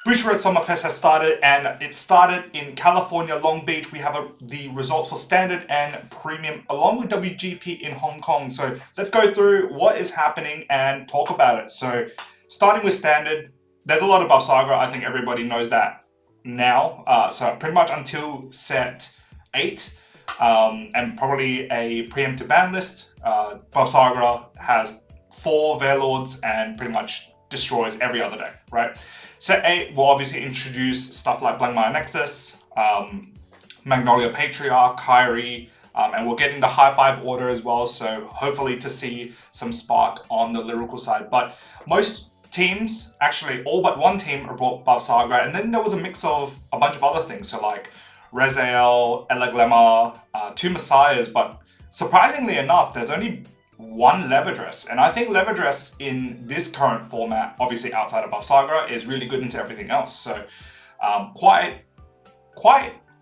Bushiroad Summerfest has started, and it started in California, Long Beach. We have the results for Standard and Premium, along with WGP in Hong Kong. So let's go through what is happening and talk about it. So starting with Standard, there's a lot above Saga. I think everybody knows that now. So pretty much until set 8, and probably a preemptive ban list. Above Saga has 4 Warlords and pretty much destroys every other deck, right? Set 8 will obviously introduce stuff like Blankmire Nexus, Magnolia Patriarch, Kyrie, and we're getting the high 5 order as well, so hopefully to see some spark on the lyrical side. But most teams, actually all but one team, are brought above Saga, and then there was a mix of a bunch of other things, so like Rezael, Eleglemma, 2 Messiahs, but surprisingly enough, there's only 1 Leverdress, and I think Leverdress in this current format, obviously outside above Saga, is really good into everything else. So quite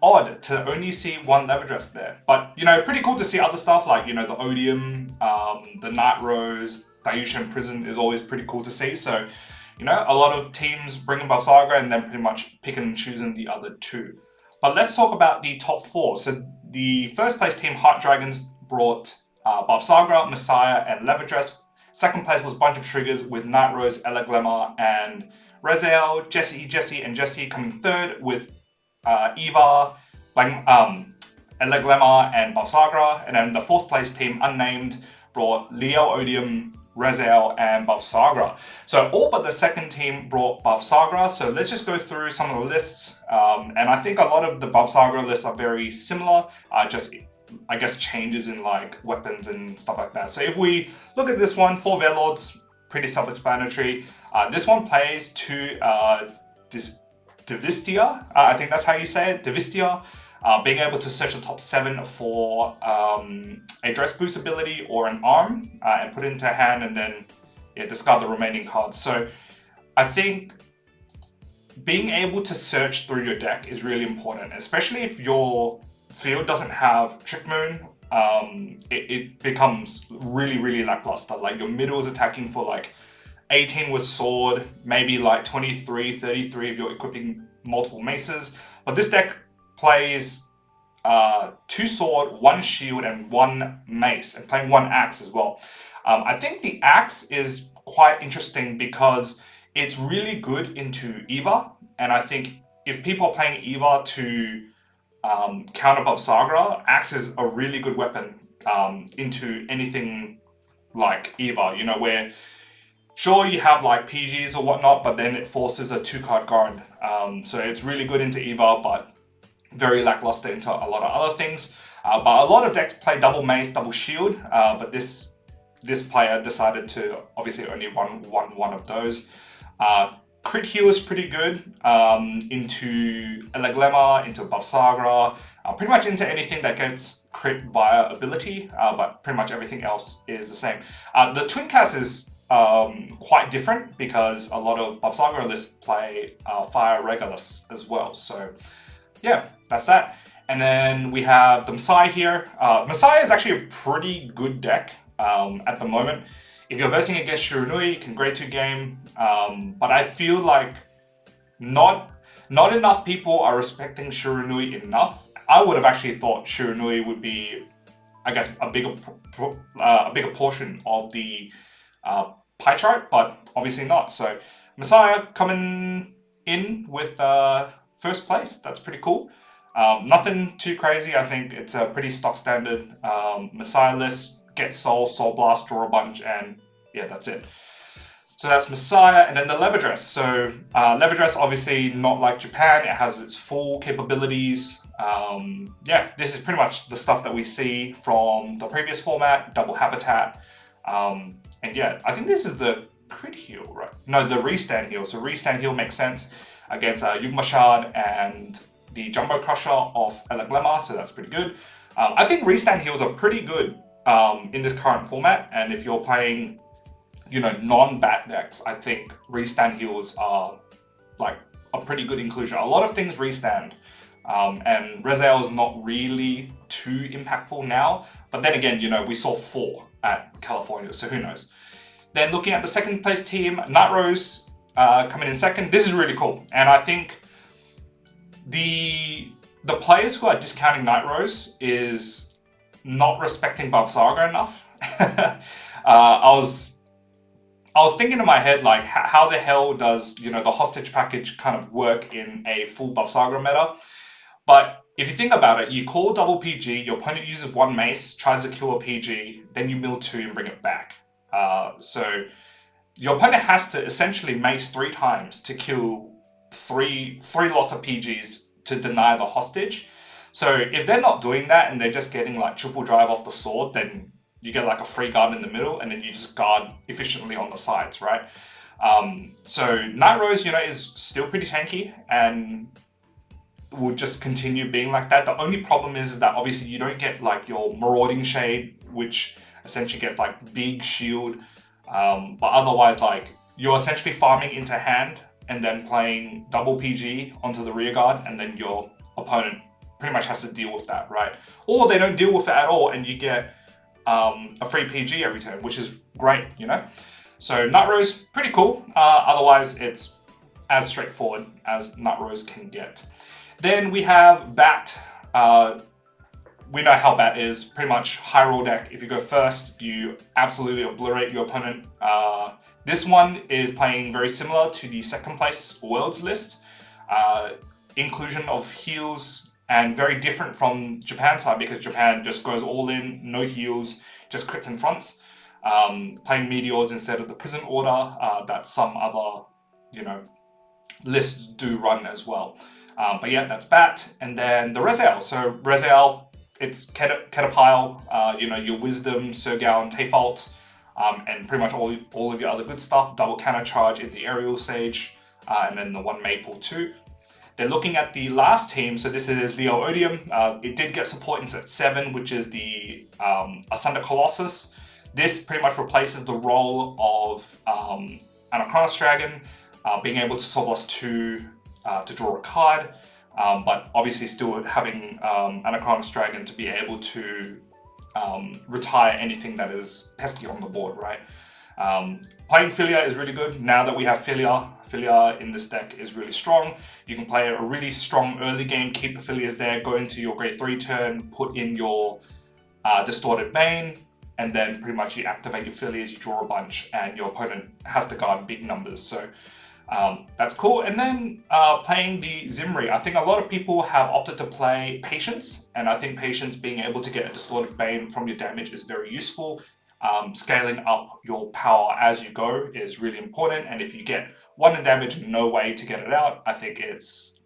odd to only see 1 Leverdress there, but you know, pretty cool to see other stuff like, you know, the Odium, the Night Rose, Dayushan Prison is always pretty cool to see. So you know, a lot of teams bring above Saga and then pretty much picking and choosing the other 2. But let's talk about the top 4. So the first place team, Heart Dragons, brought above Saga, Messiah, and Leverdress. Second place was Bunch of Triggers with Night Rose, Eleglemma, and Rezael. Jesse coming third with Eva, Eleglemma, and above Saga. And then the fourth place team, Unnamed, brought Leo, Odium, Rezael, and above Saga. So all but the second team brought above Saga. So let's just go through some of the lists. And I think a lot of the above Saga lists are very similar. Just I guess changes in like weapons and stuff like that. So if we look at this one, 4 Warlords, pretty self-explanatory. This one plays to this Divistia, I think that's how you say it, Divistia, being able to search the top 7 for a dress boost ability or an arm, and put it into hand, and then discard the remaining cards. So I think being able to search through your deck is really important, especially if your field doesn't have Trick Moon. It becomes really lackluster. Like your middle is attacking for like 18 with sword, maybe like 23, 33 if you're equipping multiple maces. But this deck plays 2 sword, 1 shield, and 1 mace, and playing 1 axe as well. I think the axe is quite interesting because it's really good into Eva, and I think if people are playing Eva to counter above Saga, axe is a really good weapon into anything like Eva, you know, where sure you have like PGs or whatnot, but then it forces a 2-card guard. So it's really good into Eva, but very lackluster into a lot of other things. But a lot of decks play double mace, double shield, but this player decided to obviously only one of those. Crit heal is pretty good into Eleglemma, into above Saga, pretty much into anything that gets crit via ability, but pretty much everything else is the same. The Twin Cast is quite different because a lot of above Saga lists play Fire Regulus as well. So yeah, that's that. And then we have the Messiah here. Messiah is actually a pretty good deck at the moment. If you're versing against Shiranui, you can grade 2 game, but I feel like not enough people are respecting Shiranui enough. I would have actually thought Shiranui would be, I guess, a bigger portion of the pie chart, but obviously not. So Messiah coming in with first place. That's pretty cool. Nothing too crazy. I think it's a pretty stock standard Messiah list. Get Soul Blast, draw a bunch, and yeah, that's it. So that's Messiah, and then the Leverdress. So Leverdress, obviously not like Japan. It has its full capabilities. Yeah, this is pretty much the stuff that we see from the previous format, double habitat. And yeah, I think this is the crit heal, right? No, the restand heal. So restand heal makes sense against Yugmashard and the Jumbo Crusher of Eleglemma, so that's pretty good. I think restand heals are pretty good in this current format, and if you're playing, you know, non-bat decks, I think restand heals are like a pretty good inclusion. A lot of things restand, and Rezael is not really too impactful now, but then again, you know, we saw 4 at California, so who knows. Then looking at the second place team, Night Rose coming in second. This is really cool, and I think the players who are discounting Night Rose is not respecting Bavsaga enough. I was thinking in my head, like, how the hell does, you know, the hostage package kind of work in a full Bavsaga meta? But if you think about it, you call double PG, your opponent uses one mace, tries to kill a PG, then you mill 2 and bring it back. So your opponent has to essentially mace 3 times to kill three lots of PGs to deny the hostage. So if they're not doing that and they're just getting like triple drive off the sword, then you get like a free guard in the middle, and then you just guard efficiently on the sides, right? So Night Rose, you know, is still pretty tanky and will just continue being like that. The only problem is that obviously you don't get like your Marauding Shade, which essentially gets like big shield. But otherwise, like, you're essentially farming into hand and then playing double PG onto the rear guard, and then your opponent pretty much has to deal with that, right? Or they don't deal with it at all and you get a free PG every turn, which is great, you know? So Night Rose, pretty cool. Otherwise, it's as straightforward as Night Rose can get. Then we have Bat. We know how Bat is. Pretty much high roll deck. If you go first, you absolutely obliterate your opponent. This one is playing very similar to the second place Worlds list. Inclusion of heals, and very different from Japan's side, because Japan just goes all in, no heals, just crits and fronts. Playing Meteors instead of the Prison Order that some other, you know, lists do run as well. But yeah, that's Bat. And then the Rezael. So Rezael, it's Ketapile, you know, your Wisdom, Sergal, and Tefalt, and pretty much all of your other good stuff. Double counter charge in the Aerial Sage, and then the 1 Maple 2. They're looking at the last team, so this is Leo Odium. It did get support in set 7, which is the Asunder Colossus. This pretty much replaces the role of Anachronos Dragon, being able to Soblast 2 to draw a card, but obviously still having Anachronos Dragon to be able to retire anything that is pesky on the board, right? Playing Filia is really good. Now that we have Filia in this deck is really strong. You can play a really strong early game, keep the Filias there, go into your grade 3 turn, put in your Distorted Bane, and then pretty much you activate your Filias, you draw a bunch, and your opponent has to guard big numbers. So that's cool. And then playing the Zimri. I think a lot of people have opted to play Patience, and I think Patience, being able to get a Distorted Bane from your damage, is very useful. Scaling up your power as you go is really important, and if you get 1 in damage and no way to get it out, I think it's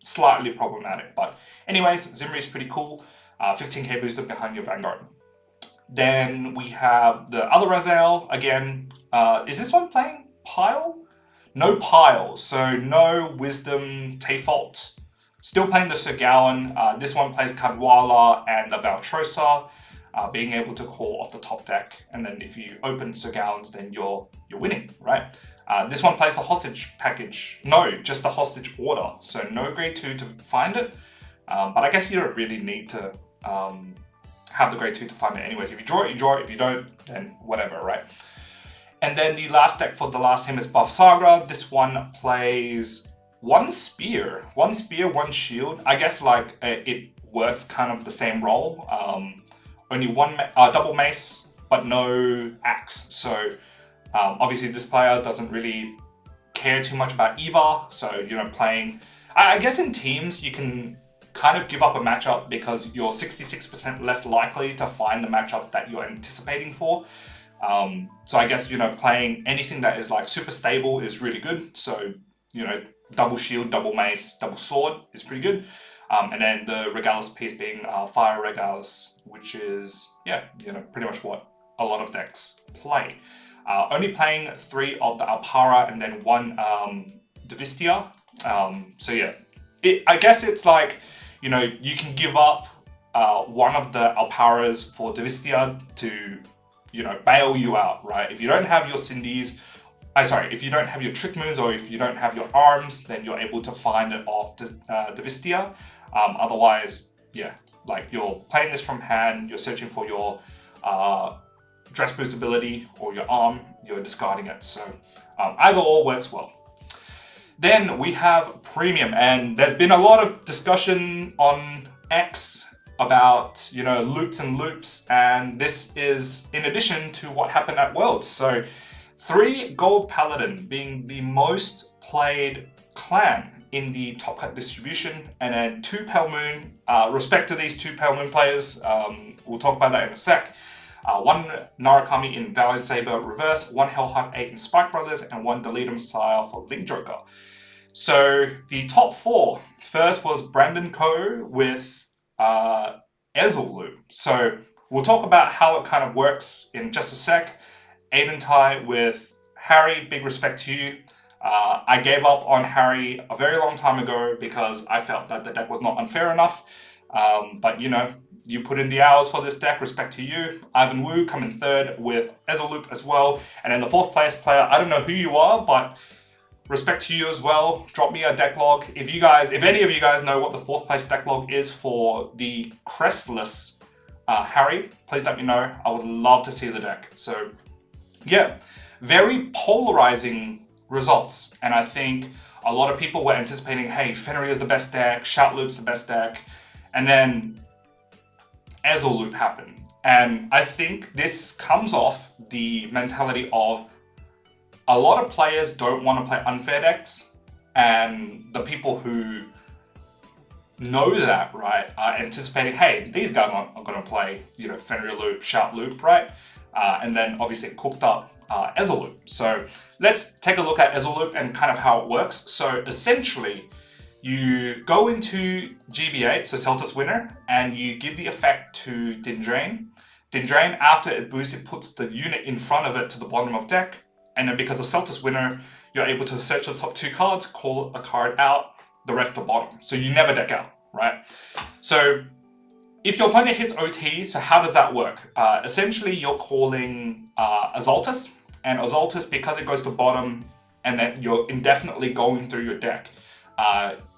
slightly problematic. But anyways, Zimri is pretty cool. 15k booster behind your Vanguard. Then we have the other Rezael. Again, is this one playing Pile? No Pile, so no Wisdom, Tefalt. Still playing the Sir Gawain. This one plays Cadwala and the Valtrosa. Being able to call off the top deck, and then if you open Sir Gawain's, then you're winning, right? This one plays the hostage package. No, just the hostage order. So no grade 2 to find it. But I guess you don't really need to have the grade 2 to find it anyways. If you draw it, you draw it. If you don't, then whatever, right? And then the last deck for the last team is Bavsaga. This one plays 1 spear, 1 shield. I guess like it works kind of the same role. Only 1 double mace, but no axe. So obviously this player doesn't really care too much about either. So, you know, playing, I guess in teams you can kind of give up a matchup because you're 66% less likely to find the matchup that you're anticipating for. So I guess, you know, playing anything that is like super stable is really good. So, you know, double shield, double mace, double sword is pretty good. And then the Regalis piece being Fire Regalis, which is, yeah, you know, pretty much what a lot of decks play. Only playing 3 of the Alpara and then 1 Divistia. So yeah, I guess it's like, you know, you can give up one of the Alparas for Divistia to, you know, bail you out, right? If you don't have your Cindy's, if you don't have your Trick Moons or if you don't have your Arms, then you're able to find it off the Divistia. Otherwise, yeah, like you're playing this from hand, you're searching for your Dress Boost ability or your Arm, you're discarding it. So either or works well. Then we have Premium, and there's been a lot of discussion on X about, you know, loops and loops, and this is in addition to what happened at Worlds. So 3 Gold Paladin being the most played clan in the Top Cut distribution, and then 2 Pale Moon. Respect to these 2 Pale Moon players, we'll talk about that in a sec. 1 Narukami in Valiant Saber Reverse, 1 Hellheart 8 in Spike Brothers, and 1 Deletum Sire for Link Joker. So the top 4, first was Brandon Ko with Ezel loop. So we'll talk about how it kind of works in just a sec. Aiden Tai with Harry, big respect to you. I gave up on Harry a very long time ago because I felt that the deck was not unfair enough. But you know, you put in the hours for this deck, respect to you. Ivan Wu coming 3rd with Ezel loop as well. And then the 4th place player, I don't know who you are, but respect to you as well. Drop me a deck log. If any of you guys know what the 4th place deck log is for the Crestless Harry, please let me know. I would love to see the deck. So yeah, very polarizing results. And I think a lot of people were anticipating, hey, Fenrir is the best deck, Shout Loop's the best deck. And then Ezel loop happened. And I think this comes off the mentality of a lot of players don't want to play unfair decks, and the people who know that, right, are anticipating, hey, these guys aren't going to play, you know, Fenrir loop, Shout loop, right? And then obviously it cooked up Ezel loop. So let's take a look at Ezel loop and kind of how it works. So essentially, you go into GB8, so Celtus Winner, and you give the effect to Dindrain. Dindrain, after it boosts, it puts the unit in front of it to the bottom of deck. And then because of Celtus Winner, you're able to search the top 2 cards, call a card out, the rest the bottom. So you never deck out, right? So if your opponent hits OT, so how does that work? Essentially, you're calling Azaltus, and Azaltus, because it goes to bottom and then you're indefinitely going through your deck,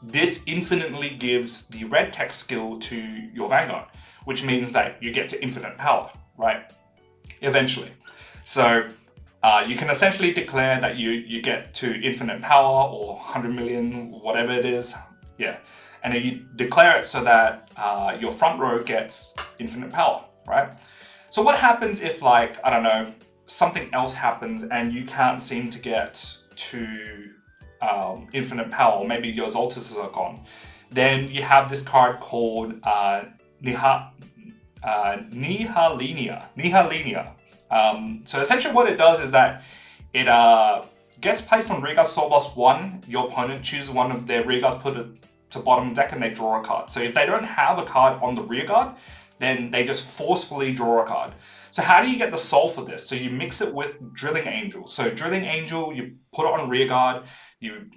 this infinitely gives the red text skill to your Vanguard, which means that you get to infinite power, right? Eventually. So you can essentially declare that you get to infinite power or 100 million, whatever it is. Yeah. And then you declare it so that your front row gets infinite power, right? So what happens if, like, I don't know, something else happens and you can't seem to get to infinite power, or maybe your Zoltuses are gone? Then you have this card called Nihalinia. So essentially what it does is that it gets placed on Rearguard Soul Loss 1. Your opponent chooses one of their Rearguards, put it to bottom deck, and they draw a card. So if they don't have a card on the Rearguard, then they just forcefully draw a card. So how do you get the soul for this? So you mix it with Drilling Angel. So Drilling Angel, you put it on Rearguard, you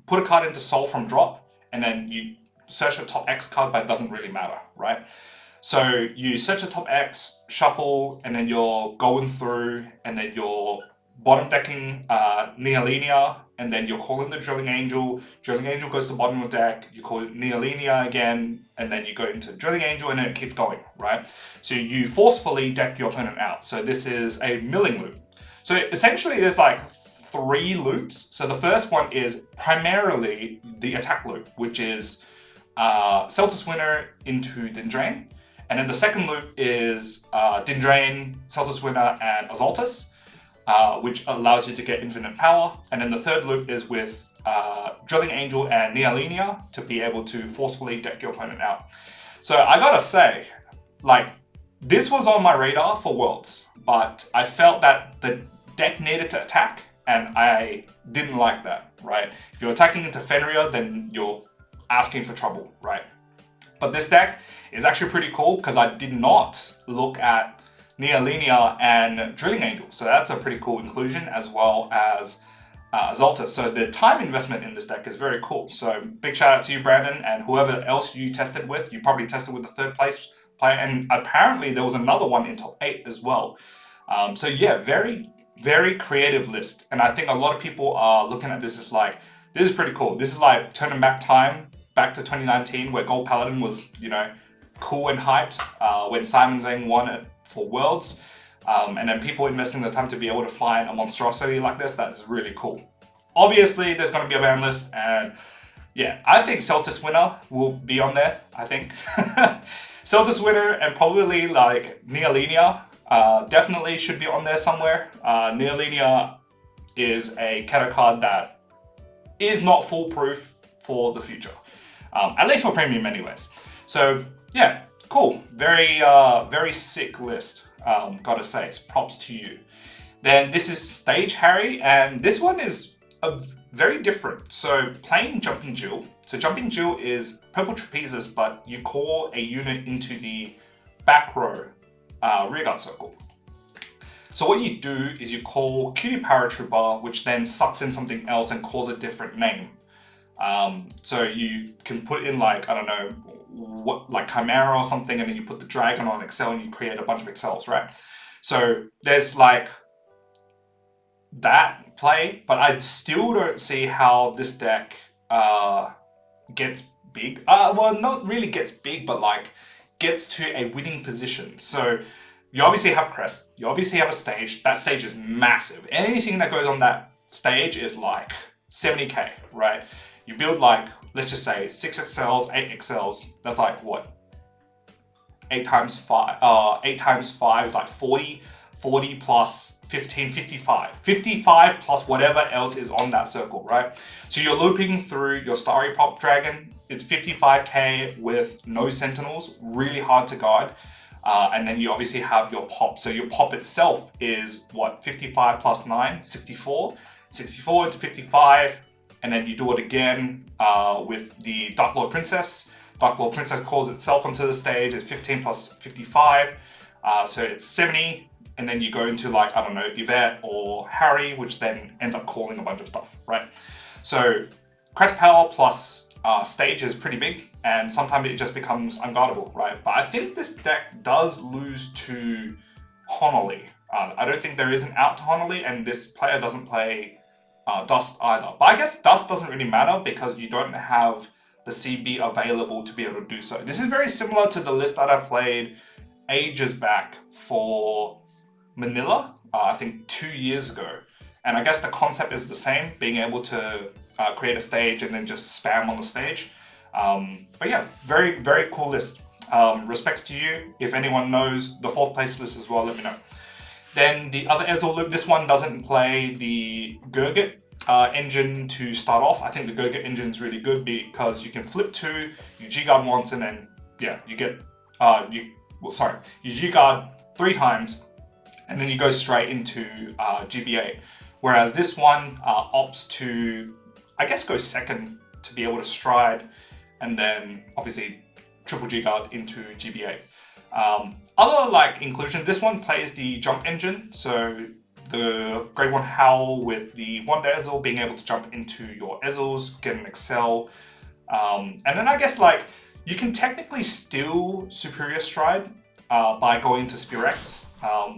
put a card into soul from drop, and then you search the top X card, but it doesn't really matter, right? So you search the top X, shuffle, and then you're going through, and then you're bottom decking Nihalinia, and then you're calling the Drilling Angel. Drilling Angel goes to the bottom of the deck, you call it Nihalinia again, and then you go into Drilling Angel, and then it keeps going, right? So you forcefully deck your opponent out. So this is a milling loop. So essentially there's like 3 loops. So the first one is primarily the attack loop, which is Celtus Winner into Dindrain. And then the second loop is Dindrain, Celtus Winner, and Azaltus, which allows you to get infinite power. And then the third loop is with Drilling Angel and Nihalinia to be able to forcefully deck your opponent out. So I gotta say, like, this was on my radar for Worlds, but I felt that the deck needed to attack, and I didn't like that, right? If you're attacking into Fenrir, then you're asking for trouble, right? But this deck is actually pretty cool because I did not look at Nihalinia and Drilling Angel. So that's a pretty cool inclusion, as well as Azaltus. So the time investment in this deck is very cool. So big shout out to you, Brandon, and whoever else you tested with. You probably tested with the 3rd place player, and apparently there was another one in top 8 as well. So yeah, very, very creative list. And I think a lot of people are looking at this as like, this is pretty cool. This is like turning back time, back to 2019, where Gold Paladin was, you know, cool and hyped when Simon Zhang won it for Worlds. And then people investing the time to be able to fly in a monstrosity like this, that's really cool. Obviously, there's going to be a ban list, and yeah, I think Celtis winner will be on there. I think Celtis winner and probably like Neolinia definitely should be on there somewhere. Neolinia is a category card that is not foolproof for the future, at least for premium, anyways. So yeah, cool. Very sick list. Gotta say, it's props to you. Then this is Stage Harry, and this one is very different. So playing Jumping Jill. So Jumping Jill is purple trapezes, but you call a unit into the back row rearguard circle. So what you do is you call Cutie Paratrooper, which then sucks in something else and calls a different name. So you can put in like, I don't know, what, like Chimera or something, and then you put the dragon on Excel and you create a bunch of Excels, right? So there's like that play, but I still don't see how this deck gets big. Well, not really gets big, but like gets to a winning position. So you obviously have Crest, you obviously have a stage. That stage is massive. Anything that goes on that stage is like 70k, right? You build like, let's just say 6 XLs, 8 XLs. That's like what? 8 times 5. 8 times 5 is like 40. 40 plus 15, 55. 55 plus whatever else is on that circle, right? So you're looping through your Starry Pop Dragon. It's 55k with no Sentinels, really hard to guard. And then you obviously have your pop. So your pop itself is what? 55 plus 9, 64. 64 into 55. And then you do it again with the Dark Lord Princess. Dark Lord Princess calls itself onto the stage at 15 plus 55. So it's 70. And then you go into like, I don't know, Yvette or Harry, which then ends up calling a bunch of stuff, right? So Crest Power plus stage is pretty big, and sometimes it just becomes unguardable, right? But I think this deck does lose to Honolly. I don't think there is an out to Honolly, and this player doesn't play Dust either. But I guess Dust doesn't really matter because you don't have the CB available to be able to do so. This is very similar to the list that I played ages back for Manila, I think 2 years ago. And I guess the concept is the same, being able to create a stage and then just spam on the stage. But yeah, very cool list. Respects to you. If anyone knows the 4th place list as well, let me know. Then the other Ezel loop, this one doesn't play the Gurgit engine to start off. I think the Gurgit engine is really good because you can flip 2, you G-Guard once, and then yeah, you get, you G-Guard 3 times, and then you go straight into GBA. Whereas this one opts to, I guess, go second to be able to stride, and then obviously triple G-Guard into GBA. Other like inclusion, this one plays the jump engine, so the Grade 1 Howl with the Wonder Ezel being able to jump into your Ezels, get an Excel, and then I guess like you can technically steal Superior Stride by going to Spirex,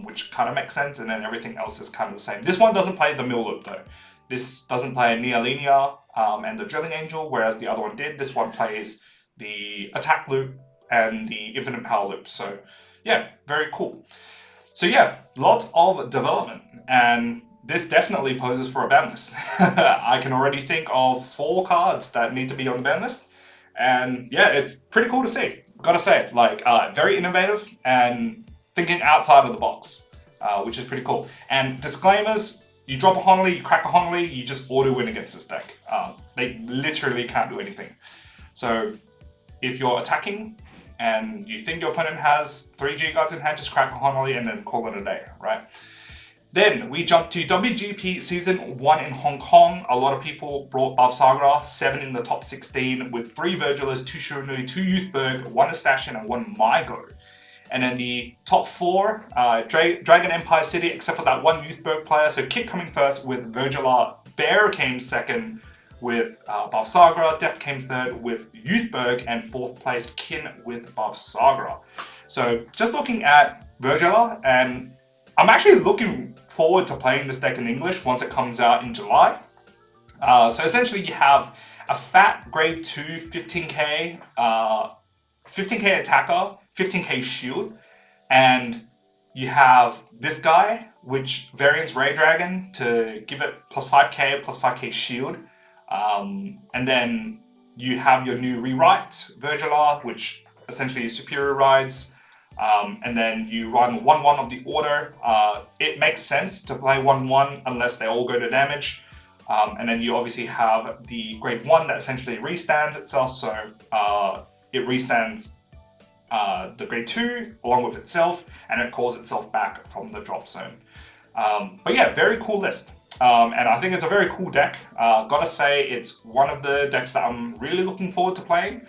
which kind of makes sense, and then everything else is kind of the same. This one doesn't play the mill loop though. This doesn't play Neolinia and the Drilling Angel, whereas the other one did. This one plays the attack loop and the infinite power loop. So yeah, very cool. So yeah, lots of development, and this definitely poses for a ban list. I can already think of 4 cards that need to be on the ban list, and yeah, it's pretty cool to see. Gotta say, like very innovative and thinking outside of the box, which is pretty cool. And disclaimers, you drop a Honolly, you crack a Honolly, you just auto-win against this deck. They literally can't do anything. So if you're attacking and you think your opponent has 3 G-Guards in hand, just crack a Honolly and then call it a day, right? Then we jump to WGP Season 1 in Hong Kong. A lot of people brought Bavsagra, 7 in the top 16 with 3 Virgilas, 2 Shiranui, 2 Youthberg, 1 Astashian and 1 Mygo. And then the top 4, Dragon Empire City, except for that 1 Youthberg player. So Kit coming first with Virgila, Bear came second with Bavsagra, Def came third with Youthberg, and 4th place Kin with Bavsagra. So just looking at Virgila, and I'm actually looking forward to playing this deck in English once it comes out in July. So essentially you have a fat grade 2 15k attacker, 15k shield, and you have this guy, which variants Ray Dragon to give it plus 5k, plus 5k shield. And then you have your new rewrite, Virgilar, which essentially is superior rides. And then you run 1-1 of the order. It makes sense to play 1-1 unless they all go to damage. And then you obviously have the grade 1 that essentially restands itself. So it restands the grade 2 along with itself, and it calls itself back from the drop zone. But yeah, very cool list. And I think it's a very cool deck. Gotta say, it's one of the decks that I'm really looking forward to playing.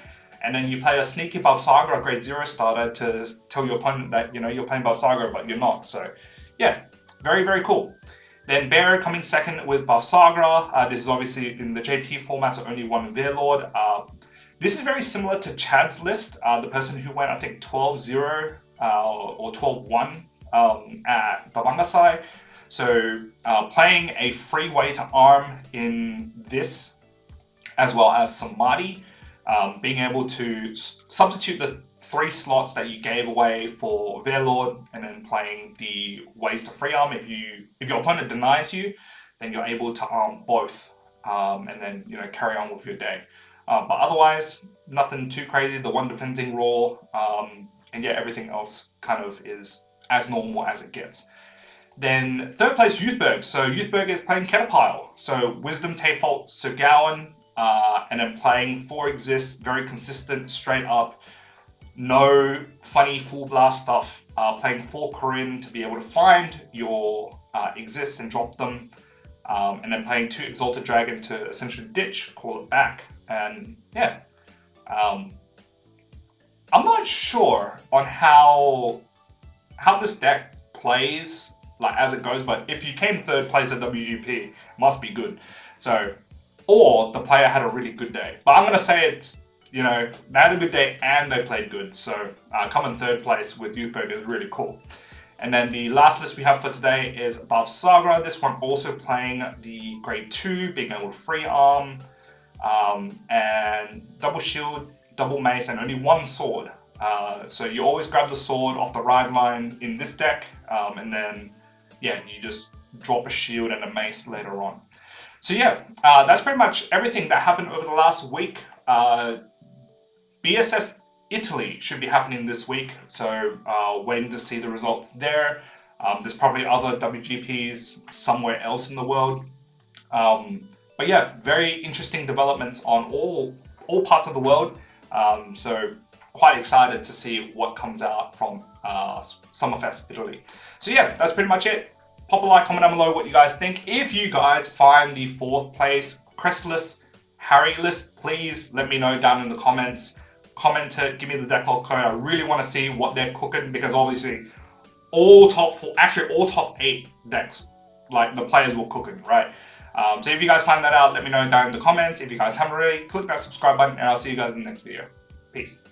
And then you play a sneaky Balsagra grade 0 starter to tell your opponent that, you know, you're playing Balsagra, but you're not. So yeah, very, very cool. Then Bear coming second with Balsagra. This is obviously in the JP format, so only one Warlord. This is very similar to Chad's list, the person who went, I think, 12-0 or 12-1 at the Bangasai. So playing a free way to arm in this, as well as Samadhi, being able to substitute the 3 slots that you gave away for Warlord, and then playing the ways to free arm. If your opponent denies you, then you're able to arm both, and then, you know, carry on with your day. But otherwise, nothing too crazy. The one defending raw, and yeah, everything else kind of is as normal as it gets. Then third place, Youthberg. So Youthberg is playing Ketapile. So Wisdom, Tayfault, Sir Gawain, and then playing 4 exists, very consistent, straight up. No funny full blast stuff. Playing 4 Corinne to be able to find your exists and drop them. And then playing 2 Exalted Dragon to essentially ditch, call it back. And yeah, I'm not sure on how this deck plays, like, as it goes, but if you came 3rd place at WGP, it must be good. So, or the player had a really good day. But I'm gonna say it's, you know, they had a good day and they played good. So coming 3rd place with Youthberg is really cool. And then the last list we have for today is Balsagra. This one also playing the grade 2, being able to free arm, and double shield, double mace, and only 1 sword. So you always grab the sword off the ride line in this deck, and then yeah, you just drop a shield and a mace later on. So yeah, that's pretty much everything that happened over the last week. BSF Italy should be happening this week, so waiting to see the results there. There's probably other WGPs somewhere else in the world. But yeah, very interesting developments on all parts of the world. So quite excited to see what comes out from Summerfest Italy. So yeah, that's pretty much it. Pop a like, comment down below what you guys think. If you guys find the 4th place Crestless Harry list, please let me know down in the comments. Comment it, give me the deck log code. I really want to see what they're cooking, because obviously all top 4, actually all top 8 decks, like the players were cooking, right? So if you guys find that out, let me know down in the comments. If you guys haven't already, click that subscribe button, and I'll see you guys in the next video. Peace.